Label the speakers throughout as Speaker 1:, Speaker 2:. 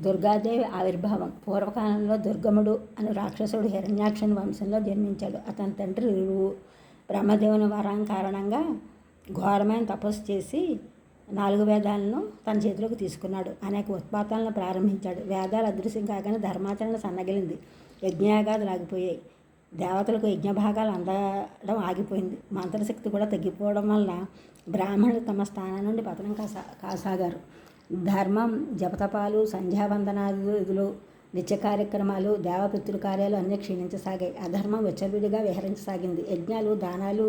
Speaker 1: దుర్గాదేవి ఆవిర్భావం. పూర్వకాలంలో దుర్గముడు అను రాక్షసుడు హిరణ్యాక్షుని వంశంలో జన్మించాడు. అతని తండ్రి రురువు బ్రహ్మదేవుని వరం కారణంగా ఘోరమైన తపస్సు చేసి 4 వేదాలను తన చేతిలోకి తీసుకున్నాడు. అనేక ఉత్పాతాలను ప్రారంభించాడు. వేదాలు అదృశ్యం కాగానే ధర్మాచరణ సన్నగిలింది. యజ్ఞయాగాదులు ఆగిపోయాయి. దేవతలకు యజ్ఞభాగాలు అందడం ఆగిపోయింది. మంత్రశక్తి కూడా తగ్గిపోవడం వలన బ్రాహ్మణులు తమ స్థానం నుండి పతనం కాసాగారు. ధర్మం, జపతపాలు, సంధ్యావందనాదులు, నిత్య కార్యక్రమాలు, దేవపితృ కార్యాలు అన్నీ క్షీణించసాగాయి. అధర్మం విచ్చలవిడిగా విహరించసాగింది. యజ్ఞాలు, దానాలు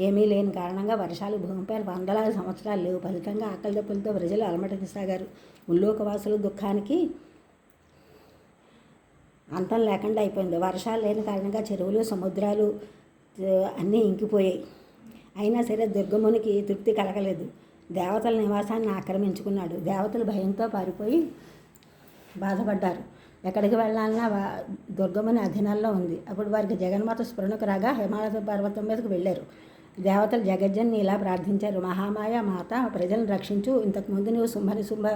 Speaker 1: ఏమీ లేని కారణంగా వర్షాలు భూమిపై వందలాది సంవత్సరాలు లేవు. ఫలితంగా ఆకలి దప్పులతో ప్రజలు అలమటించసాగారు. ముల్లోకవాసులు దుఃఖానికి అంతం లేకుండా అయిపోయింది. వర్షాలు లేని కారణంగా చెరువులు, సముద్రాలు అన్నీ ఇంకిపోయాయి. అయినా సరే దుర్గమునికి తృప్తి కలగలేదు. దేవతల నివాసాన్ని ఆక్రమించుకున్నాడు. దేవతలు భయంతో పారిపోయి బాధపడ్డారు. ఎక్కడికి వెళ్ళాలన్నా దుర్గముని అధీనంలో ఉంది. అప్పుడు వారికి జగన్మాత స్ఫురణకు రాగా హిమాలయ పర్వతం మీదకు వెళ్ళారు. దేవతలు జగజ్జన్ని ఇలా ప్రార్థించారు: మహామాయ మాత, ప్రజలను రక్షించు. ఇంతకుముందు నీవు శుంభ,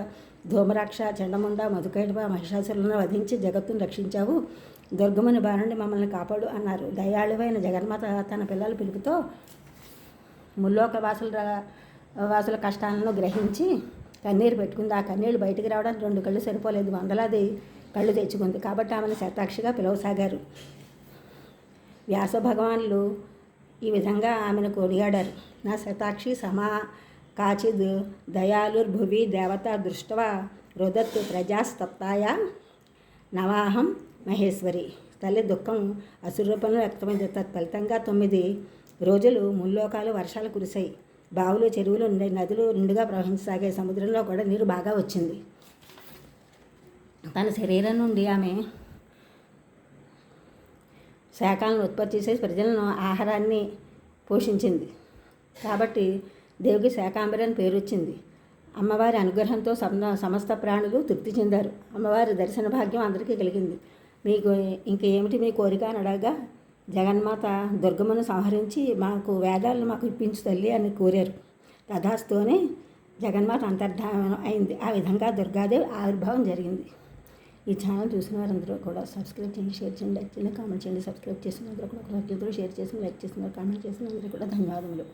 Speaker 1: ధూమరాక్ష, చండముండ, మధుకైటవ, మహిషాసురులను వధించి జగత్తును రక్షించావు. దుర్గముని బారి నుండి మమ్మల్ని కాపాడు అన్నారు. దయాళువైన జగన్మాత తన పిల్లల పిలుపుతో ముల్లోక వాసుల కష్టాలను గ్రహించి కన్నీరు పెట్టుకుంది. ఆ కన్నీళ్ళు బయటికి రావడానికి 2 కళ్ళు సరిపోలేదు. వందలాది కళ్ళు తెచ్చుకుంది. కాబట్టి ఆమెను శతాక్షిగా పిలవసాగారు. వ్యాస భగవానులు ఈ విధంగా ఆమెను కొనియాడారు: నా శతాక్షి సమా కాచిద్ దయాళుర్భువి దేవత దృష్టవా రుదత్ ప్రజాస్తప్తాయ నవాహం మహేశ్వరి. తల్లి దుఃఖం అసురూపంలో వ్యక్తమైంది. తత్ఫలితంగా 9 రోజులు ముల్లోకాలు వర్షాలు కురిశాయి. బావులు, చెరువులు, నదులు నిండుగా ప్రవహించసాగాయి. సముద్రంలో కూడా నీరు బాగా వచ్చింది. తన శరీరం నుండి ఆమె శాఖలను ఉత్పత్తి చేసి ప్రజలను ఆహారాన్ని పోషించింది. కాబట్టి దేవికి శాకాంబరి అని పేరు వచ్చింది. అమ్మవారి అనుగ్రహంతో సమస్త ప్రాణులు తృప్తి చెందారు. అమ్మవారి దర్శన భాగ్యం అందరికీ కలిగింది. మీకు ఇంకేమిటి మీ కోరిక అని అడగగా జగన్మాత దుర్గమ్మను సంహరించి వేదాలను మాకు ఇప్పించు తల్లి అని కోరారు. తథాస్తుని జగన్మాత అంతర్ధానం అయింది. ఆ విధంగా దుర్గాదేవి ఆవిర్భావం జరిగింది. ఈ ఛానల్ చూసిన వారందరూ కూడా సబ్స్క్రైబ్ చేయండి, షేర్ చేయండి, లైక్ చేయండి, కామెంట్ చేయండి. సబ్స్క్రైబ్ చేసిన అందరూ కూడా షేర్ చేసి, లైక్ చేసిన, కామెంట్ చేసిన అందరూ కూడా ధన్యవాదములు.